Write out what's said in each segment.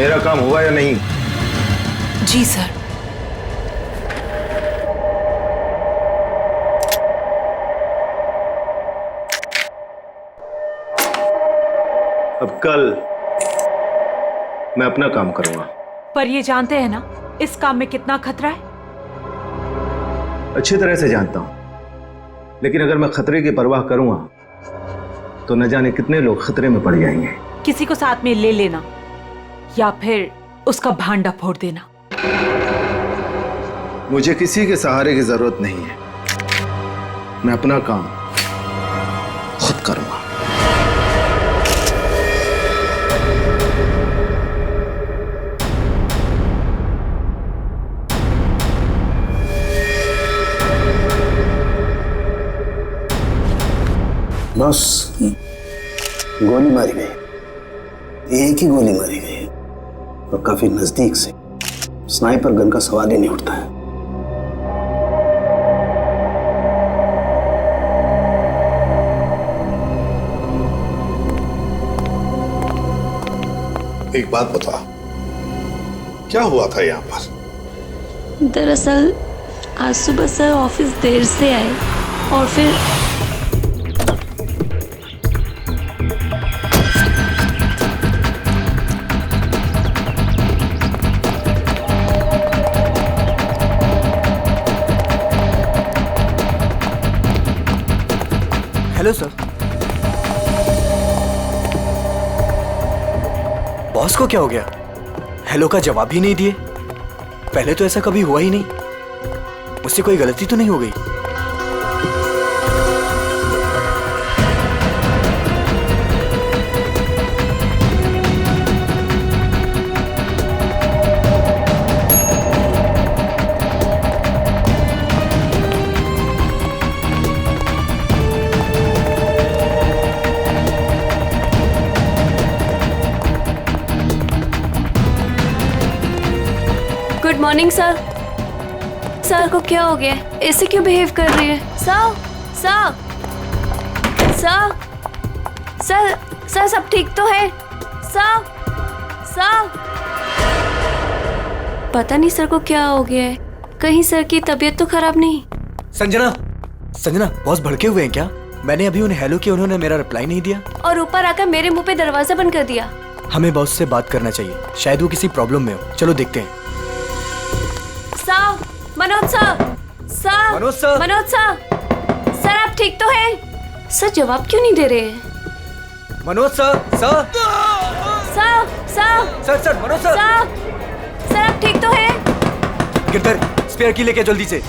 मेरा काम हुआ या नहीं? जी सर। अब कल मैं अपना काम करूंगा। पर ये जानते हैं ना इस काम में कितना खतरा है? अच्छी तरह से जानता हूं, लेकिन अगर मैं खतरे की परवाह करूंगा तो न जाने कितने लोग खतरे में पड़ जाएंगे। किसी को साथ में ले लेना या फिर उसका भांडा फोड़ देना। मुझे किसी के सहारे की जरूरत नहीं है। मैं अपना काम खुद करूंगा। बस गोली मारी गई, एक ही गोली मारी गई और काफी नजदीक से। स्नाइपर गन का सवाल ही नहीं उठता है। एक बात बता, क्या हुआ था यहाँ पर? दरअसल आज सुबह सर ऑफिस देर से आए और फिर हेलो सर। बॉस को क्या हो गया? हेलो का जवाब ही नहीं दिए। पहले तो ऐसा कभी हुआ ही नहीं। मुझसे कोई गलती तो नहीं हो गई? Good morning sir. सर को क्या हो गया? ऐसे क्यों बिहेव कर रही है? Sir sir sir sir sir सब ठीक तो है? सर सर पता नहीं सर को क्या हो गया है। कहीं सर की तबीयत तो खराब नहीं? संजना, संजना, बॉस भड़के हुए हैं क्या? मैंने अभी उन्हें हेलो किया, उन्होंने मेरा रिप्लाई नहीं दिया और ऊपर आकर मेरे मुंह पे दरवाजा बंद कर दिया। हमें बॉस से बात करना चाहिए, शायद वो किसी प्रॉब्लम में हो। चलो देखते हैं। Sir, Manoj sir, sir, Manoj sir, Manoj sir, sir आप ठीक तो हैं? सर जवाब क्यों नहीं दे रहे हैं? Manoj sir, sir, sir, sir, sir, sir, Manoj sir, sir आप ठीक तो हैं? गिरधर, स्पेयर की लेके जल्दी से।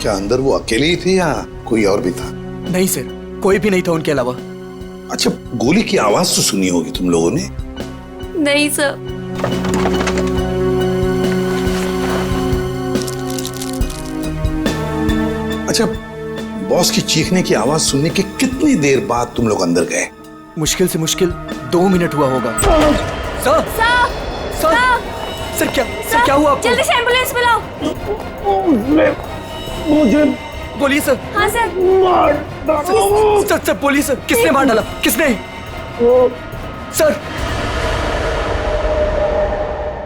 क्या अंदर वो अकेली ही थी या कोई और भी था? नहीं सर, कोई भी नहीं था उनके अलावा। अच्छा, गोली की आवाज तो सुनी होगी तुम लोगों ने? नहीं सर। अच्छा, बॉस की चीखने की आवाज सुनने के कितनी देर बाद तुम लोग अंदर गए? मुश्किल से मुश्किल 2 मिनट हुआ होगा। सर, सर, सर, सर क्या हुआ आपको? जल्दी से एम्बुलेंस बुलाओ। मुझे बोलिए सर। हाँ सर। सर, सर बोलिए सर, किसने मार डाला? किसने? सर,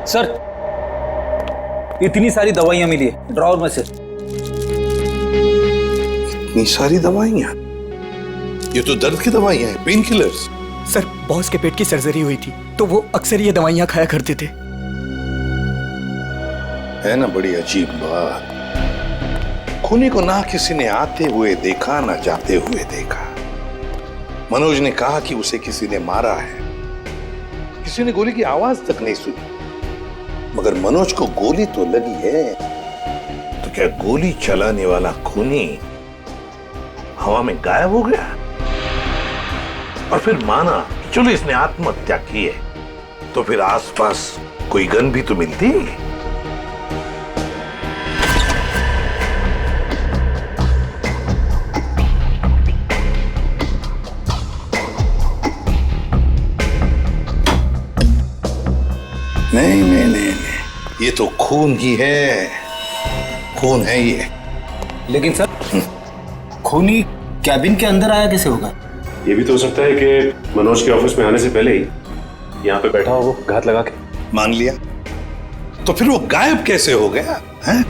सर इतनी सारी दवाइयां मिली है ड्रॉवर में से। इतनी सारी दवाइयां? ये तो दर्द की दवाइयां हैं, पेन किलर्स। सर बॉस के पेट की सर्जरी हुई थी तो वो अक्सर ये दवाइयां खाया करते थे। है ना बड़ी अजीब बात। खूनी को ना किसी ने आते हुए देखा ना जाते हुए देखा। मनोज ने कहा कि उसे किसी ने मारा है, किसी ने गोली की आवाज तक नहीं सुनी। मगर मनोज को गोली तो लगी है, तो क्या गोली चलाने वाला खूनी हवा में गायब हो गया? और फिर माना कि चलो इसने आत्महत्या की है, तो फिर आसपास कोई गन भी तो मिलती। नहीं नहीं नहीं, ये तो खून ही है, खून है ये। लेकिन सर खूनी कैबिन के अंदर आया कैसे होगा? ये भी तो हो सकता है कि मनोज के ऑफिस में आने से पहले ही यहाँ पे बैठा हो वो घात लगा के। मान लिया, तो फिर वो गायब कैसे हो गया है?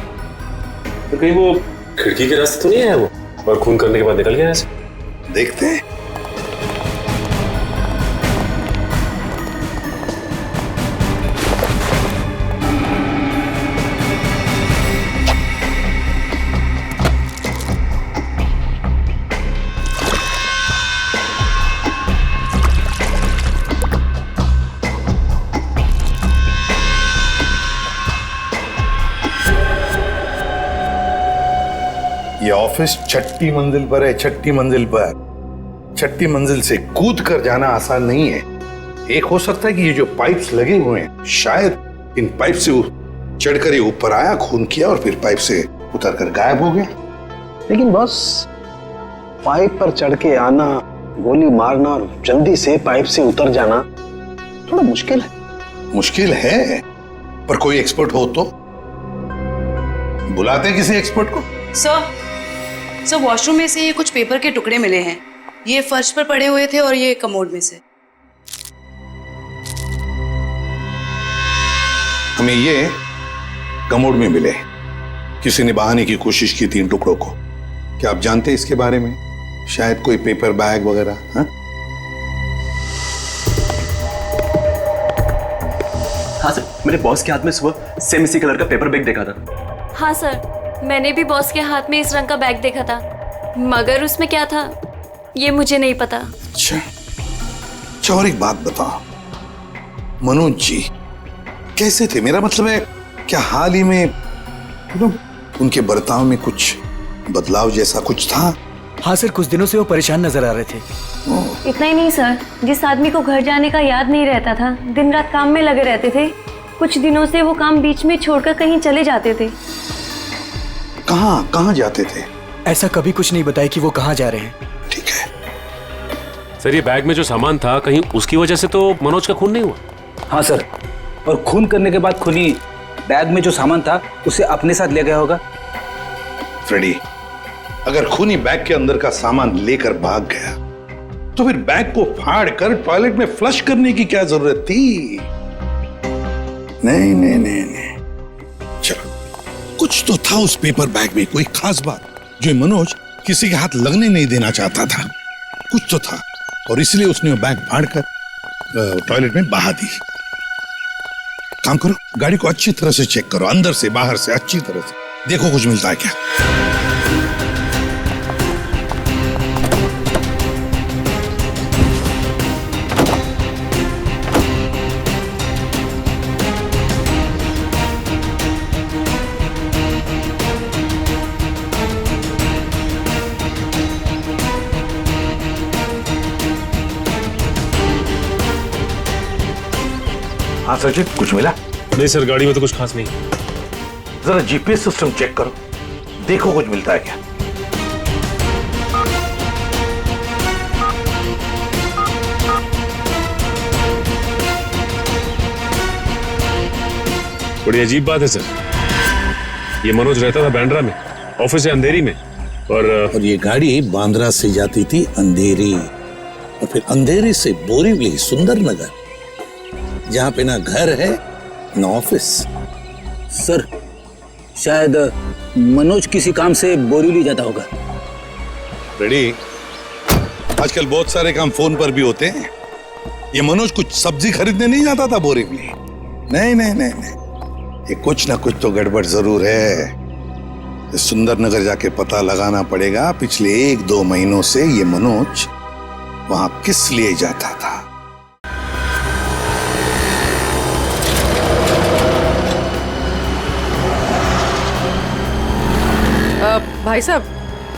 तो कहीं वो खिड़की के रास्ते तो नहीं आया वो और खून करने के बाद निकल गया ऐसे? देखते हैं। ये ऑफिस छठी मंजिल पर है, छठी मंजिल पर। छठी मंजिल से कूद कर जाना आसान नहीं है। एक हो सकता है कि ये जो पाइप्स लगे हुए हैं, शायद इन पाइप से चढ़कर ये ऊपर आया, खून किया और फिर पाइप से उतर कर गायब हो गया। लेकिन बॉस, पाइप पर चढ़ के आना, गोली मारना और जल्दी से पाइप से उतर जाना थोड़ा मुश्किल है। मुश्किल है, पर कोई एक्सपर्ट हो तो बुलाते हैं किसी एक्सपर्ट को। सर वॉशरूम में से ये कुछ पेपर के टुकड़े मिले हैं। ये फर्श पर पड़े हुए थे और ये कमोड में से। हमें ये कमोड में मिले। किसी ने बहाने की कोशिश की थी इन टुकड़ों को। क्या आप जानते हैं इसके बारे में? शायद कोई पेपर बैग वगैरह। हाँ सर, मेरे बॉस के हाथ में सुबह सेम इसी कलर का पेपर बैग देखा था। हाँ सर, मैंने भी बॉस के हाथ में इस रंग का बैग देखा था, मगर उसमें क्या था ये मुझे नहीं पता। अच्छा, और एक बात बताओ, मनोज जी कैसे थे? मेरा मतलब है, क्या हाल ही में उनके बर्ताव में कुछ बदलाव जैसा कुछ था? हाँ सर, कुछ दिनों से वो परेशान नजर आ रहे थे। इतना ही नहीं सर, जिस आदमी को घर जाने का याद नहीं रहता था, दिन रात काम में लगे रहते थे, कुछ दिनों से वो काम बीच में छोड़कर कहीं चले जाते थे। कहाँ जाते थे? ऐसा कभी कुछ नहीं बताया कि वो कहाँ जा रहे हैं। ठीक है सर, ये बैग में जो सामान था, कहीं उसकी वजह से तो मनोज का खून नहीं हुआ? हाँ सर, और खून करने के बाद खूनी बैग में जो सामान था उसे अपने साथ ले गया होगा। फ्रेडी, अगर खूनी बैग के अंदर का सामान लेकर भाग गया तो फिर बैग को फाड़ कर टॉयलेट में फ्लश करने की क्या जरूरत थी? नहीं, चलो, कुछ तो था उस पेपर बैग में, कोई खास बात जो मनोज किसी के हाथ लगने नहीं देना चाहता था। कुछ तो था और इसलिए उसने वो बैग फाड़कर टॉयलेट में बहा दी। काम करो, गाड़ी को अच्छी तरह से चेक करो, अंदर से बाहर से अच्छी तरह से देखो कुछ मिलता है क्या। हाँ सचिन, कुछ मिला? नहीं सर, गाड़ी में तो कुछ खास नहीं। जरा जीपीएस सिस्टम चेक करो, देखो कुछ मिलता है क्या। बड़ी अजीब बात है सर, ये मनोज रहता था बांद्रा में, ऑफिस है अंधेरी में, और ये गाड़ी बांद्रा से जाती थी अंधेरी, और फिर अंधेरी से बोरीवली, सुंदर नगर, जहां पे ना घर है ना ऑफिस। सर, शायद मनोज किसी काम से बोरीवली जाता होगा। रेडी, आजकल बहुत सारे काम फोन पर भी होते हैं। ये मनोज कुछ सब्जी खरीदने नहीं जाता था बोरीवली। नहीं, ये कुछ ना कुछ तो गड़बड़ जरूर है। सुंदर नगर जाके पता लगाना पड़ेगा पिछले 1-2 महीनों से ये मनोज वहां किस लिए जाता था। भाई साहब,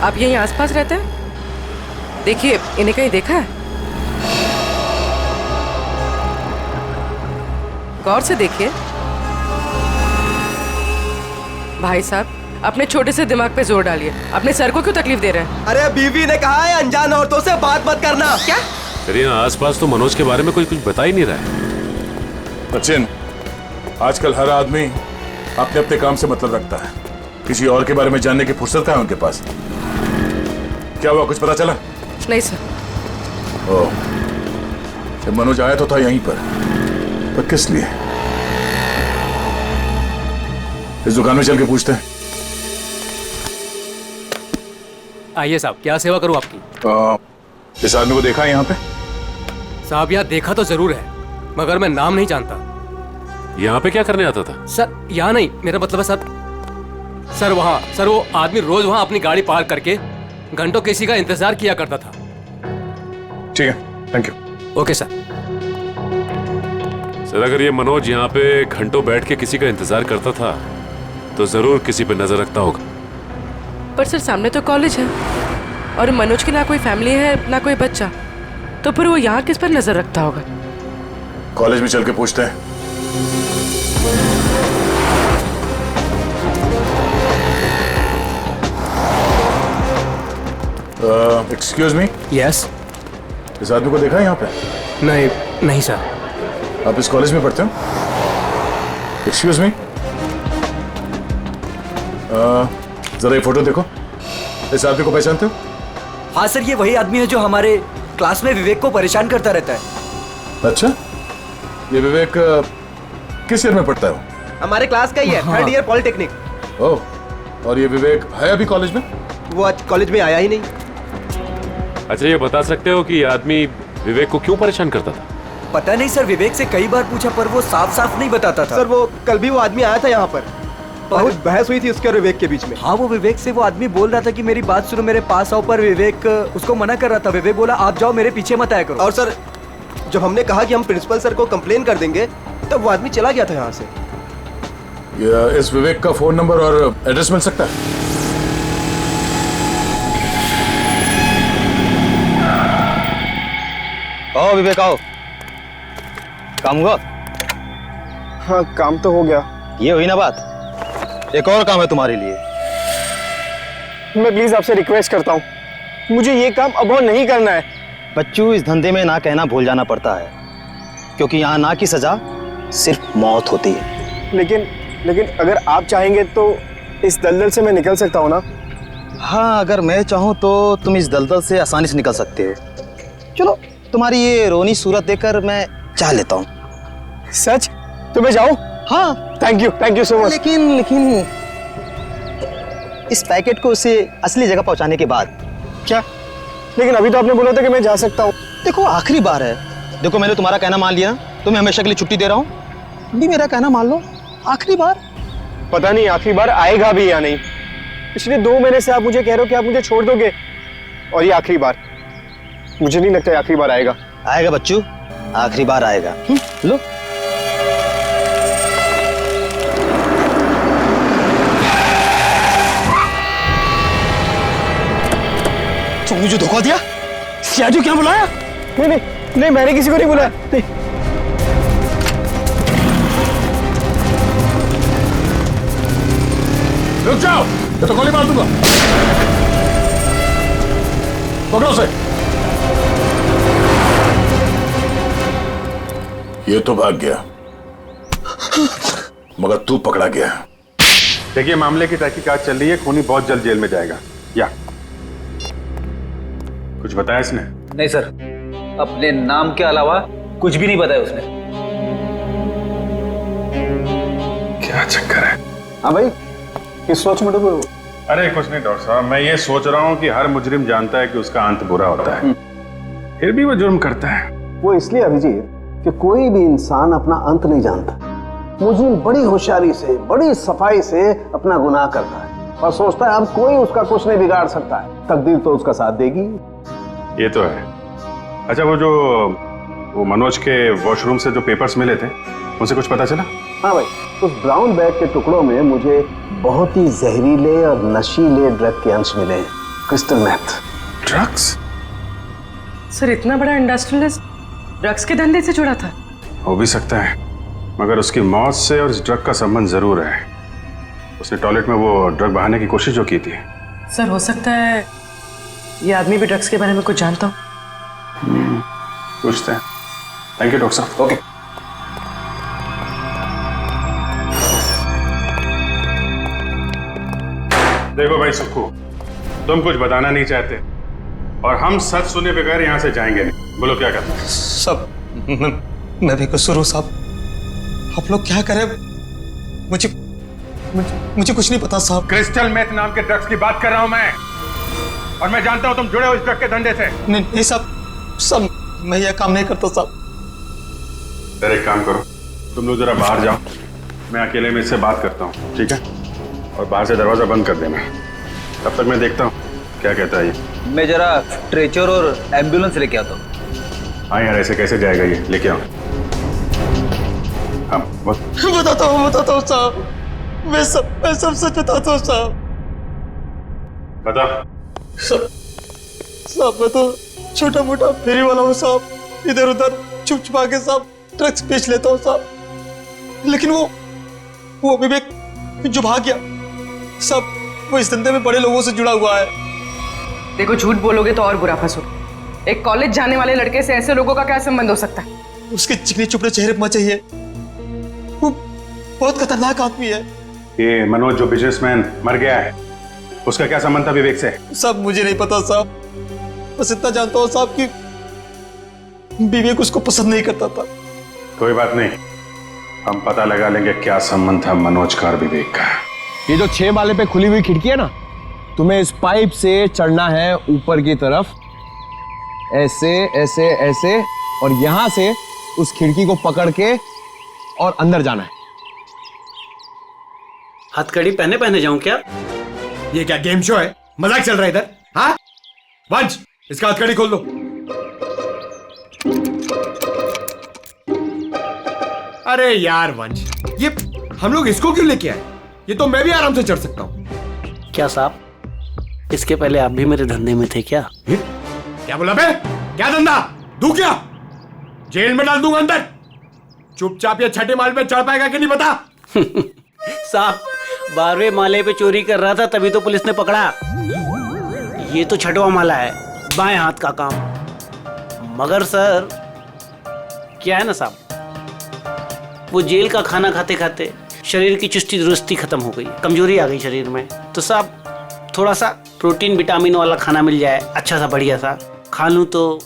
आप यहीं आसपास रहते हैं? देखिए, इन्हें कहीं देखा है? गौर से देखिए। भाई साहब, अपने छोटे से दिमाग पे जोर डालिए। अपने सर को क्यों तकलीफ दे रहे हैं? अरे बीवी ने कहा है अनजान औरतों से बात मत करना। क्या? सर, आसपास तो मनोज के बारे में कोई कुछ बता ही नहीं रहा है। सचिन, आजकल हर आदमी अपने अपने काम से मतलब रखता है, किसी और के बारे में जानने की फुर्सत है उनके पास? क्या हुआ, कुछ पता चला? नहीं सर। ओह, मनोज आया तो था यहीं पर किस लिए? इस दुकान में चल के पूछते हैं। आइए साहब, क्या सेवा करूं आपकी? इस आदमी को देखा है यहाँ पे? साहब यहाँ देखा तो जरूर है, मगर मैं नाम नहीं जानता। यहाँ पे क्या करने आता था? सर यहाँ नहीं, मेरा मतलब है सर वहाँ, सर वो आदमी रोज वहाँ अपनी गाड़ी पार्क करके घंटों किसी का इंतजार किया करता था। ठीक है, thank you. Okay sir. Sir अगर ये मनोज यहाँ पे घंटों बैठ के किसी का इंतजार करता था तो जरूर किसी पे नजर रखता होगा। पर सर सामने तो कॉलेज है और मनोज की ना कोई फैमिली है ना कोई बच्चा, तो फिर वो यहाँ किस पर नजर रखता होगा? कॉलेज में चल के पूछते हैं। Excuse me. यस। इस आदमी को देखा है यहाँ पे? नहीं सर। आप इस कॉलेज में पढ़ते हो? एक्सक्यूज मी, जरा ये फोटो देखो। इस आदमी को पहचानते हो? हाँ सर, ये वही आदमी है जो हमारे क्लास में विवेक को परेशान करता रहता है। अच्छा, ये विवेक किस ईयर में पढ़ता है? वो हमारे क्लास का ही है, थर्ड ईयर पॉलिटेक्निक। ओह, और ये विवेक है अभी कॉलेज में? वो आज कॉलेज में आया ही नहीं। अच्छा, ये बता सकते हो कि ये आदमी विवेक को क्यों परेशान करता था? पता नहीं सर, विवेक से कई बार पूछा पर वो साफ साफ नहीं बताता था। सर वो कल भी वो आदमी आया था यहाँ पर, बहुत बहस हुई थी उसके और विवेक के बीच में। हाँ, वो विवेक से वो आदमी बोल रहा था कि मेरी बात सुनो, मेरे पास आओ, पर विवेक उसको मना कर रहा था। विवेक बोला आप जाओ, मेरे पीछे मत आया करो। और सर जब हमने कहा कि हम प्रिंसिपल सर को कंप्लेन कर देंगे तब वो आदमी चला गया था यहाँ से। इस विवेक का फोन नंबर और एड्रेस मिल सकता है? आओ विवेक आओ। काम हुआ? हाँ काम तो हो गया। ये हुई ना बात, एक और काम है तुम्हारे लिए। मैं प्लीज आपसे रिक्वेस्ट करता हूँ, मुझे ये काम अब और नहीं करना है। बच्चों, इस धंधे में ना कहना भूल जाना पड़ता है, क्योंकि यहाँ ना की सजा सिर्फ मौत होती है। लेकिन अगर आप चाहेंगे तो इस दलदल से मैं निकल सकता हूँ ना? हाँ, अगर मैं चाहूँ तो तुम इस दलदल से आसानी से निकल सकते हो। चलो, तुम्हारी ये रोनी सूरत देखकर मैं चाह लेता हूँ। सच? तो मैं जाऊँ? हाँ। Thank you so much. लेकिन इस पैकेट को उसे असली जगह पहुंचाने के बाद। क्या? लेकिन अभी तो आपने बोला था कि मैं जा सकता हूँ। देखो, आखिरी बार है। देखो, मैंने तुम्हारा कहना मान लिया, तुम्हें हमेशा के लिए छुट्टी दे रहा हूँ। भी मेरा कहना मान लो, आखिरी बार। पता नहीं आखिरी बार आएगा भी या नहीं। पिछले 2 महीने से आप मुझे कह रहे हो कि आप मुझे छोड़ दोगे, और ये आखिरी बार। मुझे नहीं लगता आखिरी बार आएगा। आएगा बच्चू, आखिरी बार आएगा। लो। तुम मुझे धोखा दिया? सियाजू क्या बुलाया? नहीं, मैंने किसी को नहीं बुलाया। नहीं। रुक जाओ, ये तो गोली मार दूंगा। पकड़ो उसे। ये तो भाग गया, मगर तू पकड़ा गया। देखिए, मामले की तहकीकात चल रही है, खूनी बहुत जल्द जेल में जाएगा। या कुछ बताया इसने? नहीं सर, अपने नाम के अलावा कुछ भी नहीं बताया उसने। क्या चक्कर है? हाँ भाई, किस सोच में डूबे हो? अरे कुछ नहीं डॉक्टर साहब, मैं ये सोच रहा हूँ कि हर मुजरिम जानता है कि उसका अंत बुरा होता है, फिर भी वो जुर्म करता है। वो इसलिए अभिजीत कि कोई भी इंसान अपना अंत नहीं जानता। मुजरिम बड़ी होशियारी से, बड़ी सफाई से अपना गुनाह करता है और सोचता है अब कोई उसका कुछ नहीं बिगाड़ सकता है, तकदीर तो उसका साथ देगी। ये तो है। अच्छा, वो मनोज के वॉशरूम से जो पेपर्स मिले थे, उनसे कुछ पता चला? हाँ भाई, उस ब्राउन बैग के टुकड़ों में मुझे बहुत ही जहरीले और नशीले ड्रग के अंश मिले हैं, क्रिस्टल मैथ। ड्रग्स? सर इतना बड़ा इंडस्ट्रियलिस्ट ड्रग्स के धंधे से जुड़ा था? हो भी सकता है, मगर उसकी मौत से और इस ड्रग का संबंध जरूर है। उसने टॉयलेट में वो ड्रग बहाने की कोशिश जो की थी। सर हो सकता है ये आदमी भी ड्रग्स के बारे में कुछ जानता हो। पूछते हैं। थैंक यू डॉक्टर साहब। ओके। देखो भाई सुक्कू, तुम कुछ बताना नहीं चाहते और हम सच सुने बगैर यहाँ से जाएंगे नहीं। बोलो क्या करना है? सब मैं भी कसूर हूँ साहब। आप लोग क्या करें, मुझे कुछ नहीं पता साहब। क्रिस्टल मेथ नाम के ड्रग्स की बात कर रहा हूं मैं, और मैं जानता हूं तुम जुड़े हो इस ड्रग के धंधे से। नहीं साहब, मैं यह काम नहीं करता साहब। सर एक काम करो, तुम लोग जरा बाहर जाओ, मैं अकेले में इससे बात करता हूँ, ठीक है? और बाहर से दरवाजा बंद कर देना, तब तक मैं देखता हूँ क्या कहता है ये। मैं जरा स्ट्रेचर और एम्बुलेंस लेके आता हूँ। हाँ यार, ऐसे कैसे जाएगा ये, लेके आओ। हाँ बताता हूँ साहब, मैं सब सच बताता हूँ साहब। बता। साहब मैं तो छोटा मोटा फेरी वाला हूँ साहब, इधर उधर छुप छुपा के साहब ड्रग्स बेच लेता हूँ साहब। लेकिन वो विवेक जो भाग गया साहब, वो इस धंधे में बड़े लोगों से जुड़ा हुआ है। देखो, झूठ बोलोगे तो और बुरा फंसोगे। एक कॉलेज जाने वाले लड़के से ऐसे लोगों का क्या संबंध हो सकता है? उसके चिकने चुपड़े चेहरे पर चाहिए, वो बहुत खतरनाक आदमी है। ये मनोज जो बिजनेसमैन मर गया है, उसका क्या संबंध था विवेक से? सब मुझे नहीं पता साहब, बस इतना जानता हूँ साहब कि विवेक उसको पसंद नहीं करता था। कोई बात नहीं, हम पता लगा लेंगे क्या संबंध था मनोज का और विवेक का। ये जो 6 माले पे खुली हुई खिड़की है ना, तुम्हें इस पाइप से चढ़ना है ऊपर की तरफ, ऐसे ऐसे ऐसे, और यहां से उस खिड़की को पकड़ के और अंदर जाना है। हथकड़ी पहने जाऊं क्या? ये क्या गेम शो है? मजाक चल रहा है इधर? हाँ वंश, इसका हथकड़ी खोल दो। अरे यार वंश, ये हम लोग इसको क्यों लेके आए? ये तो मैं भी आराम से चढ़ सकता हूँ। क्या साहब, इसके पहले आप भी मेरे धंधे में थे क्या? क्या बोला बे? क्या धंधा? दू क्या? जेल में डाल दूंगा अंदर। चुपचाप ये 6ठे माले पे चढ़ पाएगा कि नहीं बता? साहब, 12वें माले पे चोरी कर रहा था तभी तो पुलिस ने पकड़ा। ये तो 6वां माला है, बाएं हाथ का काम। मगर सर क्या है ना साहब, वो जेल का खाना खाते खाते शरीर की चुस्ती दुरुस्ती खत्म हो गई, कमजोरी आ गई शरीर में। तो साहब थोड़ा सा प्रोटीन विटामिन वाला खाना मिल जाए, अच्छा सा बढ़िया सा खा लूं तो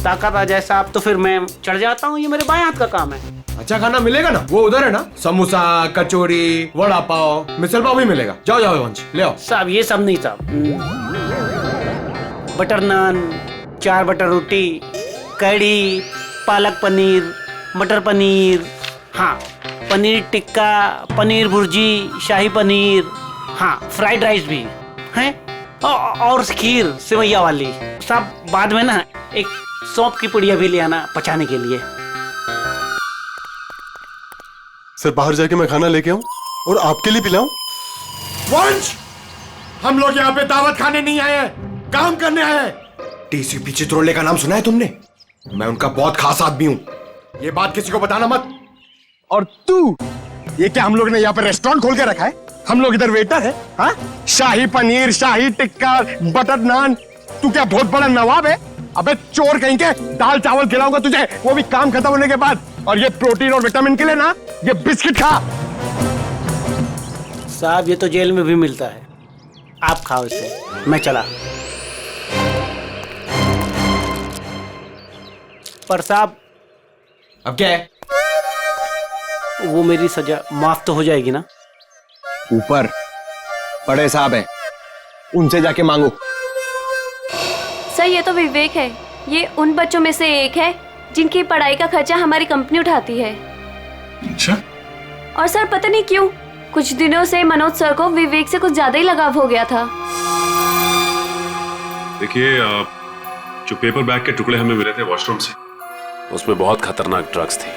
ताकत आ जाए साहब, तो फिर मैं चढ़ जाता हूँ। ये मेरे बाएं हाथ का काम है। अच्छा खाना मिलेगा ना? वो उधर है ना, समोसा, कचौरी, वड़ा पाव, मिसल पाव भी मिलेगा। जाओ जाओ वंश, ले आओ। साहब ये सब नहीं साहब, बटर नान, 4 बटर रोटी, कढ़ी, पालक पनीर, मटर पनीर, हाँ पनीर टिक्का, पनीर भुर्जी, शाही पनीर, हाँ फ्राइड राइस भी हैं, और खीर सेवैया वाली। साहब बाद में ना एक सौंफ की पुड़िया भी ले आना पचाने के लिए। सर बाहर जाके मैं खाना लेके आऊं और आपके लिए पिलाऊं? वंश, हम लोग यहाँ पे दावत खाने नहीं आए हैं, काम करने आए हैं। टीसीपी चित्रोले का नाम सुना है तुमने? मैं उनका बहुत खास आदमी हूँ, ये बात किसी को बताना मत। और तू, ये क्या हम लोग ने यहाँ पे रेस्टोरेंट खोल के रखा है? हम लोग इधर वेटर है? हाँ, शाही पनीर, शाही टिक्का, बटर नान। तू क्या बहुत बड़ा नवाब है? अबे चोर कहीं के, दाल चावल खिलाऊंगा तुझे, वो भी काम खत्म होने के बाद। और ये प्रोटीन और विटामिन के लिए ना, ये बिस्किट खा। साहब ये तो जेल में भी मिलता है, आप खाओ इसे, मैं चला। पर साहब अब क्या है? वो मेरी सजा माफ तो हो जाएगी ना? ऊपर बड़े साहब हैं, उनसे जाके मांगो। सर ये तो विवेक है, ये उन बच्चों में से एक है जिनकी पढ़ाई का खर्चा हमारी कंपनी उठाती है। अच्छा? और सर पता नहीं क्यों कुछ दिनों से मनोज सर को विवेक से कुछ ज्यादा ही लगाव हो गया था। देखिए, जो पेपर बैग के टुकड़े हमें मिले थे वॉशरूम से, उसमें बहुत खतरनाक ड्रग्स थी।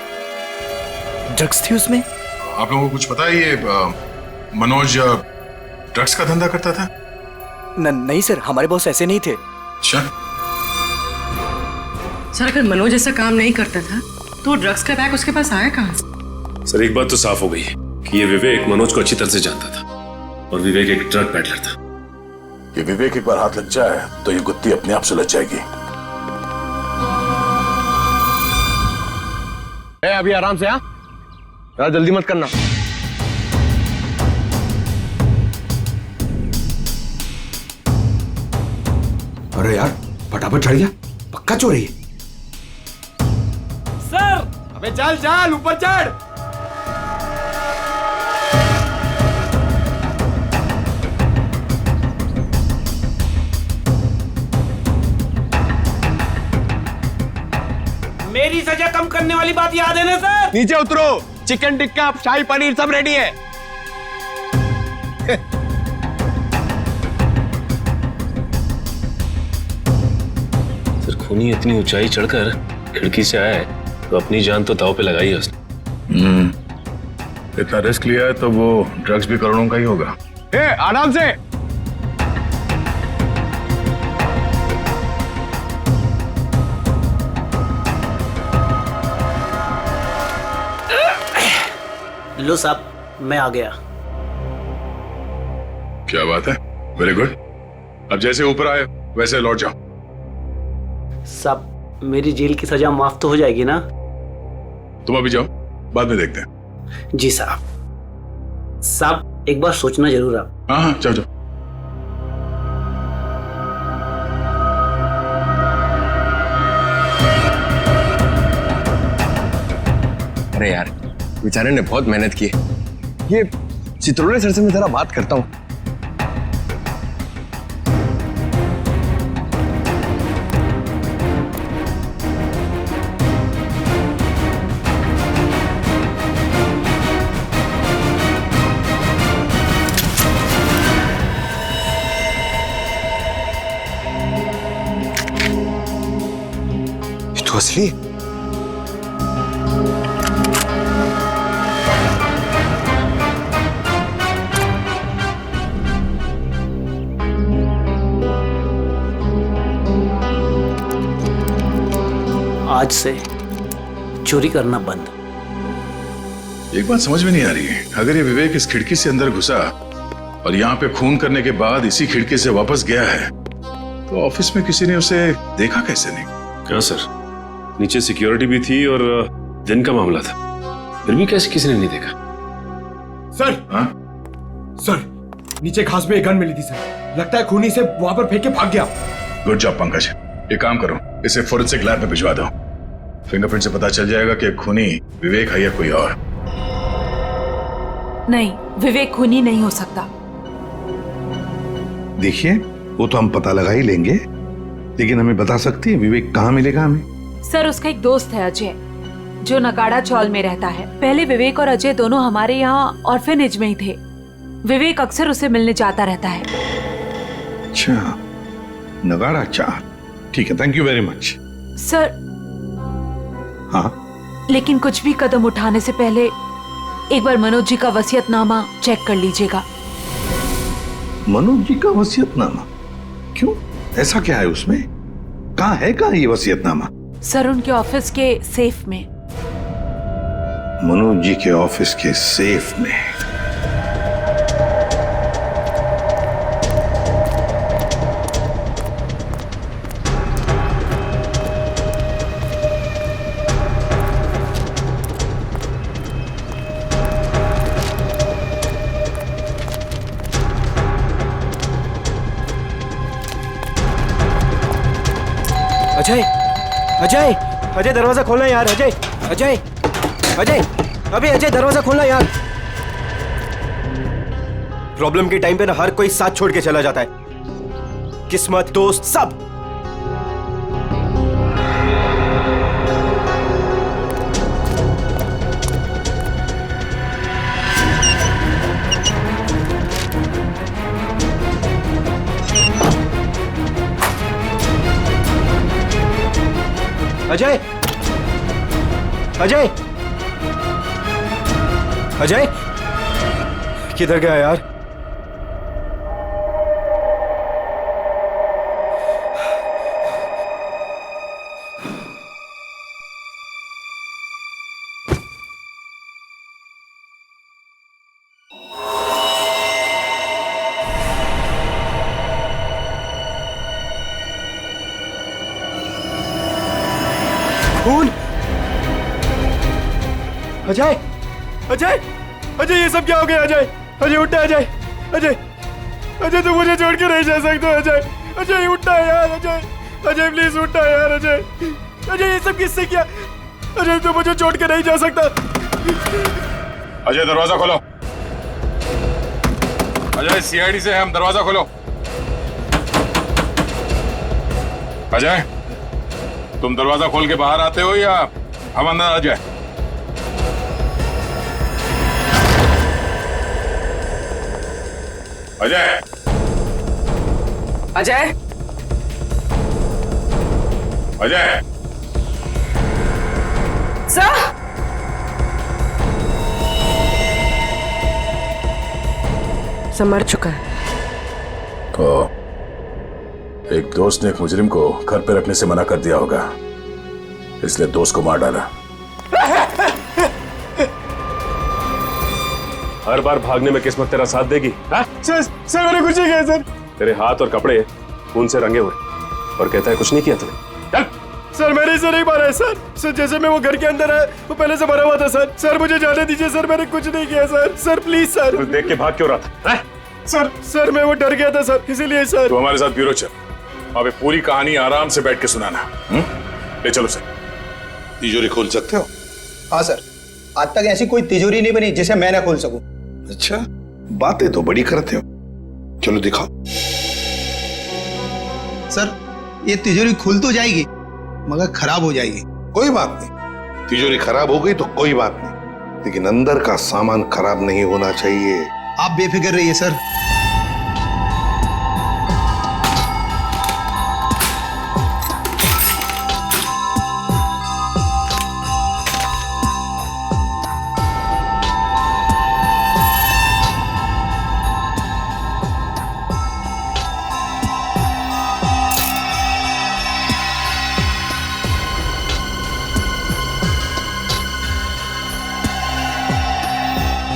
ड्रग्स थी उसमें? आप लोगों को कुछ पता है ये मनोज ड्रग्स का धंधा करता था? नहीं सर, हमारे बॉस ऐसे नहीं थे। अच्छा। सर अगर मनोज ऐसा काम नहीं करता था तो ड्रग्स का बैग उसके पास आया कहाँ से? सर एक बात तो साफ हो गई है कि ये विवेक मनोज को अच्छी तरह से जानता था, और विवेक एक ड्रग पैडलर था। ये विवेक एक बार हाथ लग जाए तो ये गुत्ती अपने आप सुलझ जाएगी। अभी आराम से, हाँ यार, जल्दी मत करना। अरे यार फटाफट चढ़ गया, पक्का चोरी है। सर अबे चल चल ऊपर चढ़। मेरी सजा कम करने वाली बात याद है ना सर? नीचे उतरो, चिकन टिक्का शाही पनीर सब रेडी है। सर खूनी इतनी ऊंचाई चढ़कर खिड़की से आया है तो अपनी जान तो दांव पे लगाई है उसने। इतना रिस्क लिया है तो वो ड्रग्स भी करोड़ों का ही होगा। आराम से। लो साहब, मैं आ गया। क्या बात है, वेरी गुड। अब जैसे ऊपर आए वैसे लौट जाओ। साहब मेरी जेल की सजा माफ तो हो जाएगी ना? तुम अभी जाओ, बाद में देखते हैं। जी साहब। साहब एक बार सोचना जरूर आप। हाँ हाँ, जाओ जाओ। अरे यार, बेचारे ने बहुत मेहनत की। ये चित्रोले सर से मैं जरा बात करता हूँ। ये तो असली है। आज से चोरी करना बंद। एक बात समझ में नहीं आ रही है, अगर ये विवेक इस खिड़की से अंदर घुसा और यहाँ पे खून करने के बाद इसी खिड़की से वापस गया है तो ऑफिस में किसी ने उसे देखा कैसे नहीं? क्या सर, नीचे सिक्योरिटी भी थी और दिन का मामला था, फिर भी कैसे किसी ने नहीं देखा? सर, हाँ? सर नीचे घास में एक गन मिली थी सर, लगता है खूनी से वहां पर फेंक के भाग गया। Good job Pankaj. एक काम करो, इसे फोरेंसिक लैब में भिजवा दो। फिंगरप्रिंट से पता चल जाएगा कि खूनी विवेक है या कोई और। नहीं, विवेक खूनी नहीं हो सकता। देखिए, वो तो हम पता लगा ही लेंगे, लेकिन हमें बता सकती है विवेक कहाँ मिलेगा हमें? सर उसका एक दोस्त है अजय, जो नगाड़ा चौल में रहता है। पहले विवेक और अजय दोनों हमारे यहाँ ऑर्फेनेज में ही थे। विवेक अक्सर उसे मिलने जाता रहता है। अच्छा, नगाड़ा चार, ठीक है, thank you very much. Sir हाँ, लेकिन कुछ भी कदम उठाने से पहले एक बार मनोज जी का वसीयतनामा चेक कर लीजिएगा। मनोज जी का वसीयतनामा? क्यों, ऐसा क्या है उसमें? कहाँ है ये वसीयतनामा? सर उनके ऑफिस के सेफ में। मनोज जी के ऑफिस के सेफ में? अजय, अजय, अजय दरवाजा खोलना यार। अजय, अजय, अजय, अबे अजय दरवाजा खोलना यार। प्रॉब्लम के टाइम पे ना हर कोई साथ छोड़ के चला जाता है, किस्मत, दोस्त, सब। अजय, अजय, अजय, किधर गया यार? खून? अजय, अजय, अजय, ये सब क्या हो गया? अजय, अजय उठा। अजय, अजय, अजय तू मुझे छोड़ के नहीं जा सकता। अजय, अजय उठा यार। अजय, अजय प्लीज उठा यार। अजय, अजय ये सब किससे किया? अजय तू मुझे छोड़ के नहीं जा सकता। अजय दरवाजा खोलो। अजय सीआईडी से हम, दरवाजा खोलो। अजय, तुम दरवाजा खोल के बाहर आते हो या हम अंदर आ जाए? अजय, अजय, अजय, सर, सब मर चुका है। तो एक दोस्त ने एक मुजरिम को घर पे रखने से मना कर दिया होगा, इसलिए दोस्त को मार डाला। हर बार भागने में किस्मत तेरा साथ देगी? सर मैंने कुछ नहीं किया सर। तेरे हाथ और कपड़े खून से रंगे हुए और कहता है कुछ नहीं किया तूने। चल। सर मैंने इसे नहीं मारा है सर। सर जैसे मैं वो घर के अंदर आया वो पहले से मरा हुआ था सर। सर मुझे जाने दीजिए सर, मैंने कुछ नहीं किया सर। Sir please sir. तू देख के भाग क्यों रहा था? सर मैं वो डर गया था सर, इसीलिए सर। तो हमारे साथ ब्यूरो चल, वहां पे पूरी कहानी आराम से बैठ के सुनाना। ले चलो सर। तिजोरी खोल सकते हो? हाँ सर, आज तक ऐसी कोई तिजोरी नहीं बनी जिसे मैं ना खोल सकूं। अच्छा, बातें तो बड़ी करते हो, चलो दिखाओ। सर ये तिजोरी खुल तो जाएगी मगर खराब हो जाएगी। कोई बात नहीं, तिजोरी खराब हो गई तो कोई बात नहीं, लेकिन अंदर का सामान खराब नहीं होना चाहिए। आप बेफिक्र रहिए सर।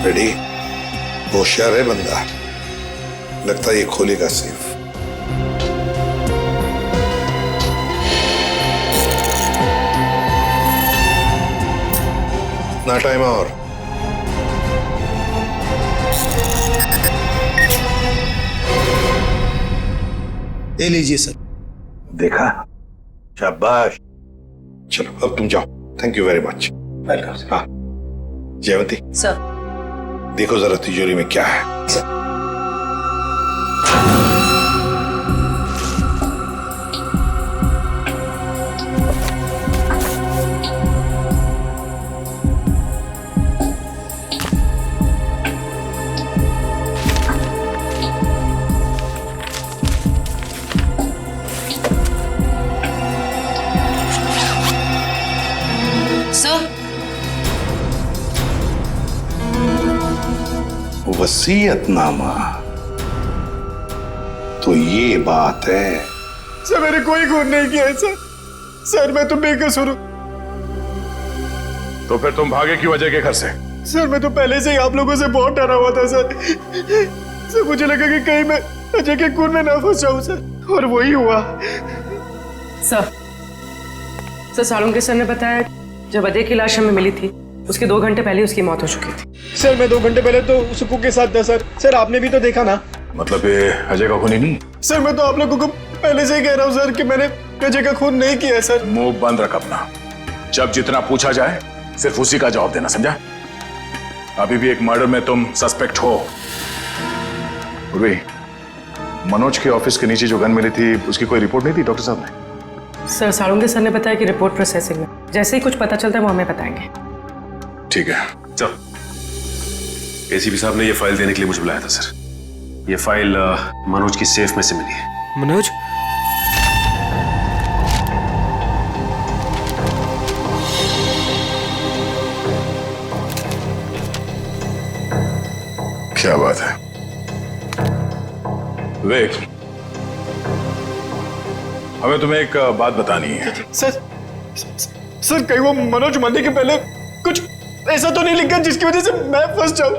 रेडी? होशियार है बंदा, लगता है ये खोलेगा सेफ। इतना टाइम और? ले लीजिए सर। देखा, शाबाश। चलो अब तुम जाओ। Thank you very much. Welcome. हाँ जयवंती सर, देखो जरा तिजोरी में क्या है। वसीयतनामा, तो ये बात है। सर मैंने कोई खून नहीं किया है सर। सर मैं तो बेकसूर हूं। तो फिर तुम भागे क्यों अजय के घर से? सर मैं तो पहले से ही आप लोगों से बहुत डरा हुआ था सर। सर मुझे लगा कि कहीं मैं अजय के खून में ना फंस जाऊं सर, और वही हुआ। सर सालुंके सर ने बताया जब अजय की लाश हमें मिली थी उसके 2 घंटे पहले उसकी मौत हो चुकी थी। सर मैं 2 घंटे पहले तो सुकू के साथ था सर। सर आपने भी तो देखा ना। मतलब ये अजय का खून ही नहीं? सर मैं तो आप लोगों को पहले से ही कह रहा हूँ सर कि मैंने अजय का खून नहीं किया है सर। मुंह बंद रख अपना। जब जितना पूछा जाए सिर्फ उसी का जवाब देना, समझा? अभी भी एक मर्डर में तुम सस्पेक्ट हो। उर्वी, मनोज के ऑफिस के नीचे जो गन मिली थी उसकी कोई रिपोर्ट नहीं थी डॉक्टर साहब ने? सर सालुंके सर ने बताया कि रिपोर्ट प्रोसेसिंग में, जैसे ही कुछ पता चलता है वो हमें बताएंगे। ठीक है, चल। एसीपी साहब ने ये फाइल देने के लिए मुझे बुलाया था सर। ये फाइल मनोज की सेफ में से मिली है। मनोज? क्या बात है विवेक, हमें तुम्हें एक बात बतानी है। सर कहीं वो मनोज मरने के पहले कुछ ऐसा तो नहीं लिखा जिसकी वजह से मैं फंस जाऊं?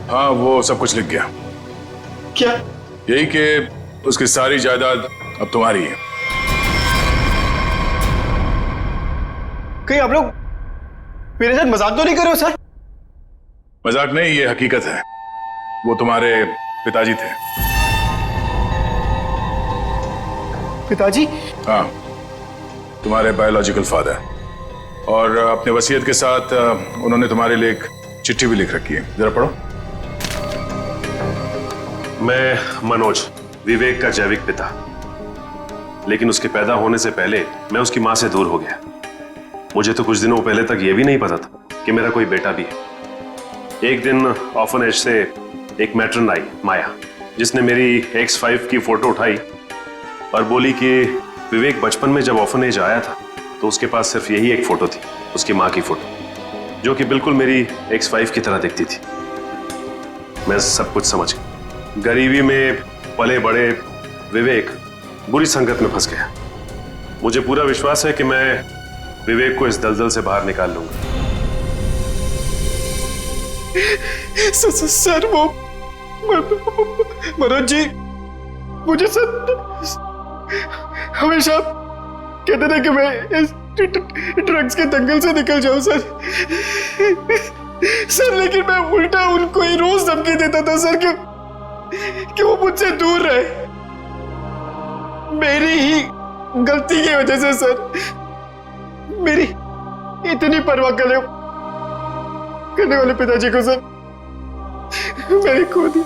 हाँ वो सब कुछ लिख गया। क्या? यही कि उसकी सारी जायदाद अब तुम्हारी है। कहीं आप लोग मेरे साथ मजाक तो नहीं कर रहे हो सर? मजाक नहीं, ये हकीकत है। वो तुम्हारे पिताजी थे। पिताजी? हाँ, तुम्हारे बायोलॉजिकल फादर। और अपने वसीयत के साथ उन्होंने तुम्हारे लिए एक चिट्ठी भी लिख रखी है, जरा पढ़ो। मैं मनोज, विवेक का जैविक पिता, लेकिन उसके पैदा होने से पहले मैं उसकी माँ से दूर हो गया। मुझे तो कुछ दिनों पहले तक ये भी नहीं पता था कि मेरा कोई बेटा भी है। एक दिन ऑर्फनेज से एक मैट्रन आई, माया, जिसने मेरी X5 की फोटो उठाई और बोली कि विवेक बचपन में जब ऑर्फनेज आया था तो उसके पास सिर्फ यही एक फोटो थी, उसकी माँ की फोटो, जो कि बिल्कुल मेरी X5 की तरह दिखती थी। मैं सब कुछ समझ गया। गरीबी में पले बड़े विवेक बुरी संगत में फंस गया। मुझे पूरा विश्वास है कि मैं विवेक को इस दलदल से बाहर निकाल लूंगा। सर वो मनोज जी मुझे सर हमेशा कहते थे कि मैं इस ड्रग्स के दंगल से निकल जाऊं सर। सर लेकिन मैं उल्टा उनको ही रोज धमकी देता था सर कि वो मुझसे दूर रहे। मेरी ही गलती की वजह से सर मेरी इतनी परवाह करने वाले पिताजी को सर मैंने खो दी।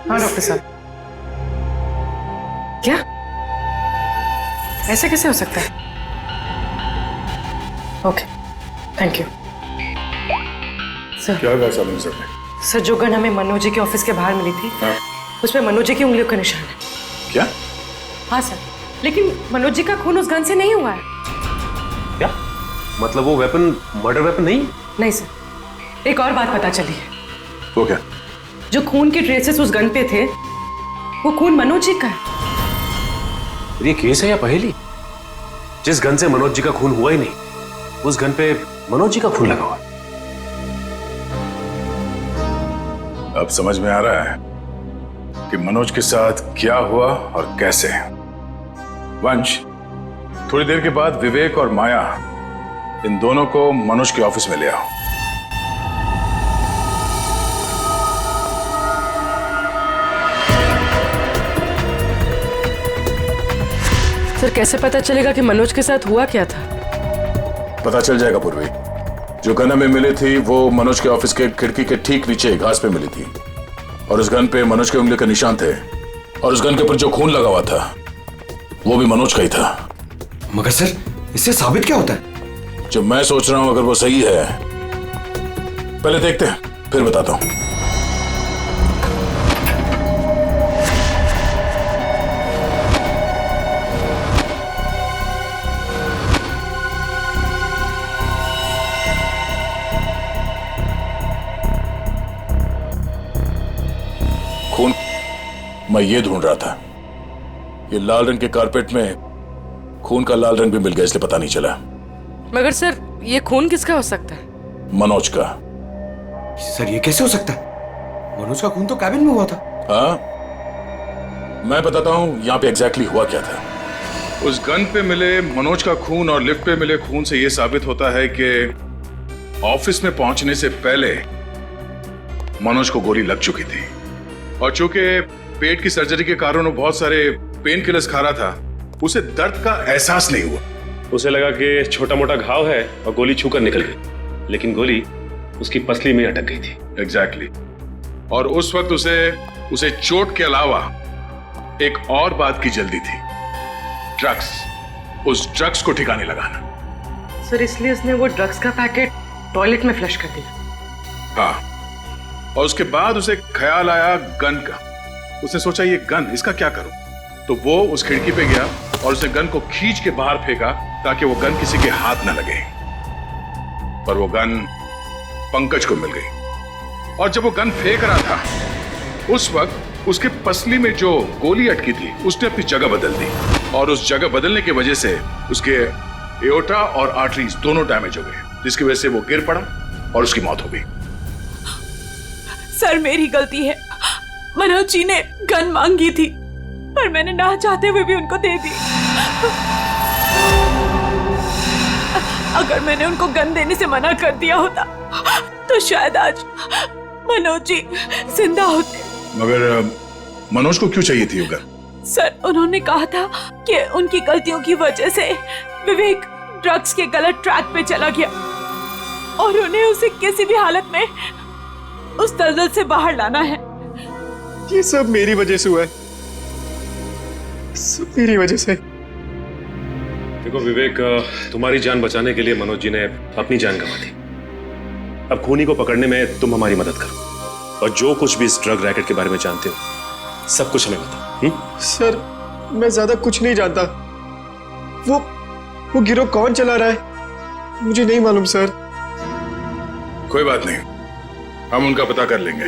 हाँ डॉक्टर साहब, क्या ऐसे कैसे हो सकता है? Okay, thank you sir. क्या कहा साहब सर ने? सर जो गन हमें मनोज जी के ऑफिस के बाहर मिली थी, उसमें मनोज जी की उंगलियों का निशान है। क्या? हाँ सर, लेकिन मनोज जी का खून उस गन से नहीं हुआ है। क्या मतलब? वो वेपन मर्डर वेपन नहीं? नहीं सर, एक और बात पता चली है। वो क्या? जो खून के ट्रेसेस उस गन पे थे, वो खून मनोज जी का है। ये केस है या पहेली? जिस गन से मनोज जी का खून हुआ ही नहीं, उस गन पे मनोज जी का खून लगा हुआ। अब समझ में आ रहा है कि मनोज के साथ क्या हुआ और कैसे। वंश, थोड़ी देर के बाद विवेक और माया इन दोनों को मनोज के ऑफिस में ले आओ। सर कैसे पता चलेगा कि मनोज के साथ हुआ क्या था? पता चल जाएगा पूर्वी। जो गन हमें मिली थी वो मनोज के ऑफिस के खिड़की के ठीक नीचे घास पे मिली थी, और उस गन पे मनोज के उंगली के निशान थे, और उस गन के ऊपर जो खून लगा हुआ था वो भी मनोज का ही था। मगर सर इससे साबित क्या होता है? जो मैं सोच रहा हूं अगर वो सही है, पहले देखते हैं फिर बताता हूं। खून मैं ये ढूंढ रहा था। ये लाल रंग के कारपेट में खून का लाल रंग भी मिल गया, इसलिए पता नहीं चला। मगर सर ये खून किसका हो सकता है? मनोज का। सर ये कैसे हो सकता है? मनोज का खून तो कैबिन में हुआ था। हाँ, मैं बताता हूं यहां पे एग्जैक्टली हुआ क्या था। उस गन पे मिले मनोज का खून और लिफ्ट पे मिले खून से यह साबित होता है कि ऑफिस में पहुंचने से पहले मनोज को गोली लग चुकी थी, और चूंकि पेट की सर्जरी के कारण वो बहुत सारे पेन किलर्स खा रहा था, उसे दर्द का एहसास नहीं हुआ। उसे लगा कि छोटा मोटा घाव है और गोली छूकर निकल गई, लेकिन गोली उसकी पसली में अटक गई थी। एग्जैक्टली। और उस वक्त उसे चोट के अलावा एक और बात की जल्दी थी, ड्रग्स। उस ड्रग्स को ठिकाने लगाना। सर इसलिए उसने वो ड्रग्स का पैकेट टॉयलेट में फ्लश कर दिया। हाँ, और उसके बाद उसे ख्याल आया गन का। उसने सोचा ये गन, इसका क्या करूं? तो वो उस खिड़की पे गया और उसने गन को खींच के बाहर फेंका ताकि वो गन किसी के हाथ न लगे। पर वो गन पंकज को मिल गई, और जब वो गन फेंक रहा था उस वक्त उसके पसली में जो गोली अटकी थी उसने अपनी जगह बदल दी, और उस जगह बदलने की वजह से उसके एओर्टा और आर्टरीज दोनों डैमेज हो गए, जिसकी वजह से वो गिर पड़ा और उसकी मौत हो गई। सर मेरी गलती है। मनोज जी ने गन मांगी थी, पर मैंने ना चाहते हुए भी उनको दे दी। अगर मैंने उनको गन देने से मना कर दिया होता तो शायद आज मनोज जी जिंदा होते। मगर मनोज को क्यों चाहिए थी वो गन? सर उन्होंने कहा था कि उनकी गलतियों की वजह से विवेक ड्रग्स के गलत ट्रैक पे चला गया। और उन्हें उसे किसी भी हालत में उस दलदल से बाहर लाना है। ये सब मेरी वजह से हुआ है, सब मेरी वजह से। देखो विवेक, तुम्हारी जान बचाने के लिए मनोज जी ने अपनी जान गंवा दी। अब खूनी को पकड़ने में तुम हमारी मदद करो, और जो कुछ भी इस ड्रग रैकेट के बारे में जानते हो सब कुछ हमें बताओ। सर मैं ज्यादा कुछ नहीं जानता। वो गिरोह कौन चला रहा है मुझे नहीं मालूम सर। कोई बात नहीं, हम उनका पता कर लेंगे।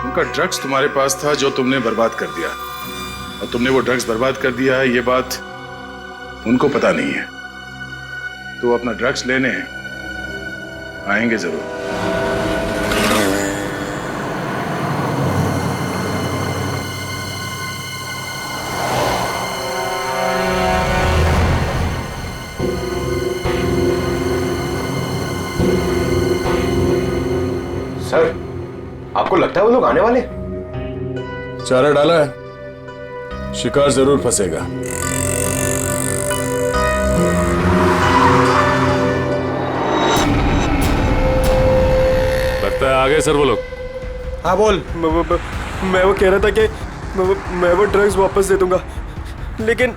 उनका ड्रग्स तुम्हारे पास था जो तुमने बर्बाद कर दिया, और तुमने वो ड्रग्स बर्बाद कर दिया है ये बात उनको पता नहीं है। तो अपना ड्रग्स लेने आएंगे जरूर। सर आपको लगता है वो लोग आने वाले? चारा डाला है, शिकार जरूर फंसेगा। लगता है आ गए सर वो लोग। हाँ बोल। मैं वो कह रहा था कि मैं वो ड्रग्स वापस दे दूंगा, लेकिन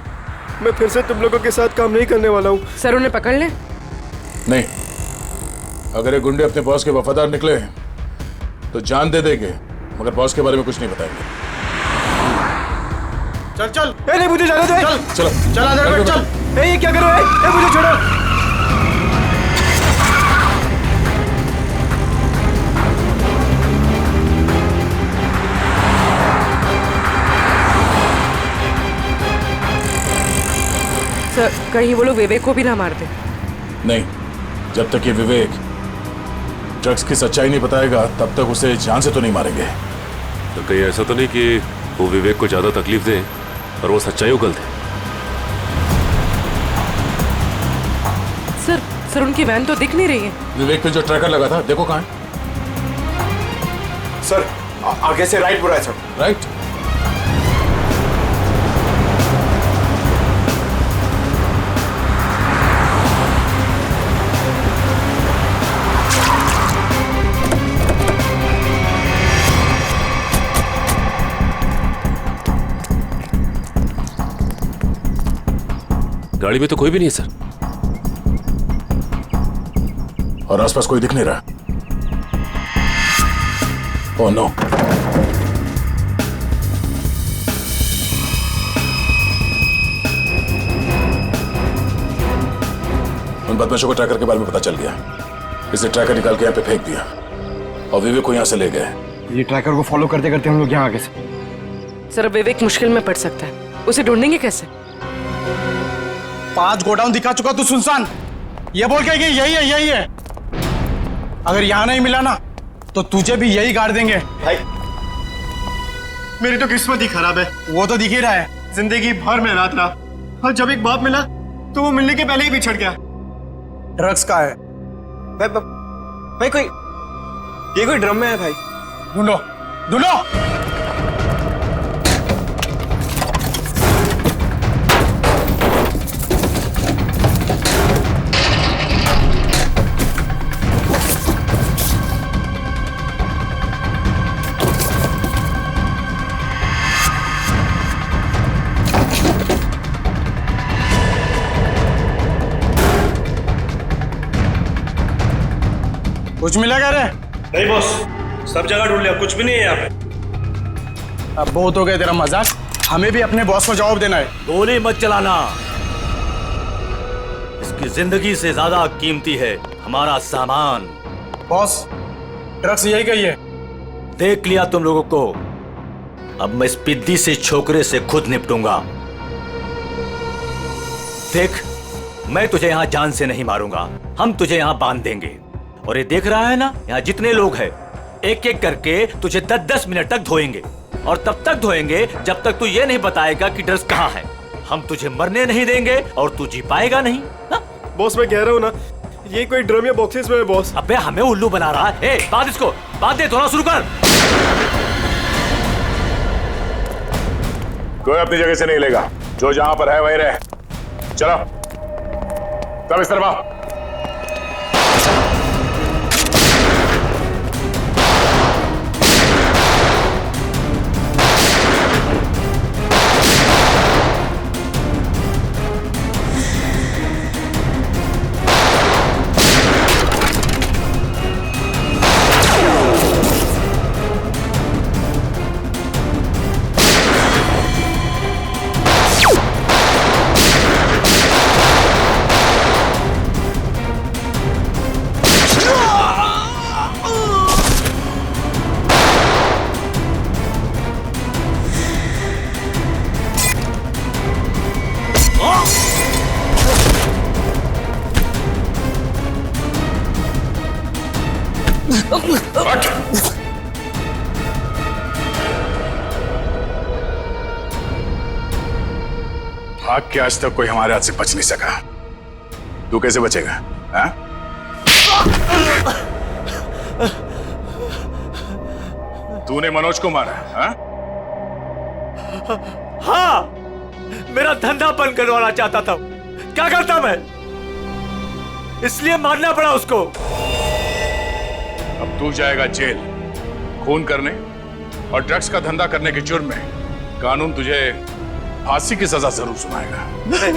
मैं फिर से तुम लोगों के साथ काम नहीं करने वाला हूँ। सर उन्हें पकड़ ले। नहीं, अगर ये गुंडे अपने बॉस के वफादार निकले तो जान दे देंगे, मगर बॉस के बारे में कुछ नहीं बताएंगे। चल चल। नहीं मुझे जाने दो। चल चलो चल आधार पे चल। ये क्या करो? मुझे छोड़ो। सर कहीं वो लोग विवेक को भी ना मार दे। नहीं, जब तक ये विवेक ड्रग्स की सच्चाई नहीं बताएगा तब तक उसे जान से तो नहीं मारेंगे। तो कहीं ऐसा तो नहीं कि वो विवेक को ज्यादा तकलीफ दे और वो सच्चाई उगल दे। सर उनकी वैन तो दिख नहीं रही है। विवेक पे जो ट्रैकर लगा था देखो कहाँ है। सर आगे से राइट बुरा है सर। राइट। गाड़ी में तो कोई भी नहीं है सर, और आसपास कोई दिख नहीं रहा। Oh no. उन बदमाशों को ट्रैकर के बारे में पता चल गया, इसे ट्रैकर निकाल के यहाँ पे फेंक दिया और विवेक को यहाँ से ले गए। ये ट्रैकर को फॉलो करते करते हम लोग यहाँ आगे से। सर विवेक मुश्किल में पड़ सकता है, उसे ढूंढेंगे कैसे? 5 गोडाउन दिखा चुका तू सुनसान, ये बोल के कि यही है। अगर यहाँ नहीं मिला ना तो तुझे भी यही गाड़ देंगे। भाई मेरी तो किस्मत ही खराब है। वो तो दिख ही रहा है। जिंदगी भर में रात रहा, और जब एक बाप मिला तो वो मिलने के पहले ही बिछड़ गया। ड्रग्स का है भाई कोई ये कोई ड्रम में है भाई। ढूंढो ढूंढो। कुछ मिला क्या रे? नहीं बॉस, सब जगह ढूंढ लिया, कुछ भी नहीं है यहाँ पे। अब बहुत हो गया तेरा मजाक, हमें भी अपने बॉस को जवाब देना है। गोली मत चलाना, इसकी जिंदगी से ज्यादा कीमती है हमारा सामान। बॉस ड्रग्स यही कही है। देख लिया तुम लोगों को, अब मैं इस पिद्दी से छोकरे से खुद निपटूंगा। देख, मैं तुझे यहाँ जान से नहीं मारूंगा, हम तुझे यहाँ बांध देंगे। और ये देख रहा है ना, यहाँ जितने लोग हैं एक एक करके तुझे 10-10 मिनट तक धोएंगे, और तब तक धोएंगे जब तक तू ये नहीं बताएगा कि ड्रग्स कहाँ है। हम तुझे मरने नहीं देंगे और तू जी पाएगा नहीं। बॉस मैं कह रहा हूँ ना, ये कोई ड्रम या बॉक्सेस में है बॉस। अबे हमें उल्लू बना रहा है। बांध इसको, बांध दे, धोना शुरू कर। कोई अपनी जगह से नहीं लेगा, जो जहां पर है वहीं रहे। चलो सब इस तरफ आओ। भाग के आज तक कोई हमारे हाथ से बच नहीं सका, तू कैसे बचेगा? हाँ? तूने मनोज को मारा? हाँ? हाँ, मेरा धंधा बंद करवाना चाहता था। क्या करता मैं? इसलिए मारना पड़ा उसको। अब तू जाएगा जेल। खून करने और ड्रग्स का धंधा करने के जुर्म में कानून तुझे फांसी की सजा जरूर सुनाएगा। नहीं,